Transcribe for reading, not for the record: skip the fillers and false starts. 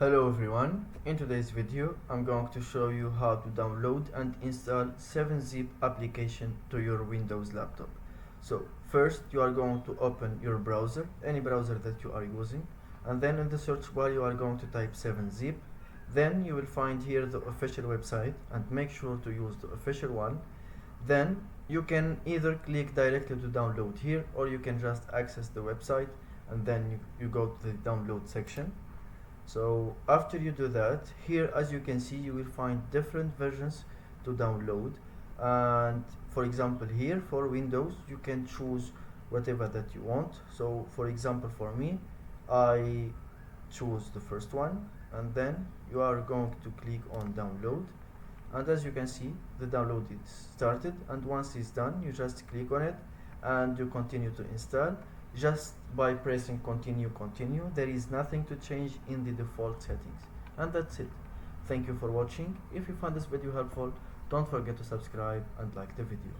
Hello everyone, in today's video I'm going to show you how to download and install 7-Zip application to your Windows laptop. So first you are going to open your browser, any browser that you are using, and then in the search bar you are going to type 7-Zip. Then you will find here the official website and make sure to use the official one. Then you can either click directly to download here, or you can just access the website and then you go to the download section. So after you do that, here as you can see you will find different versions to download, and for example here for Windows you can choose whatever that you want. So for example for me, I choose the first one, and then you are going to click on download, and as you can see the download is started, and once it's done you just click on it and you continue to install just by pressing continue. There is nothing to change in the default settings, and that's it. Thank you for watching. If you found this video helpful, don't forget to subscribe and like the video.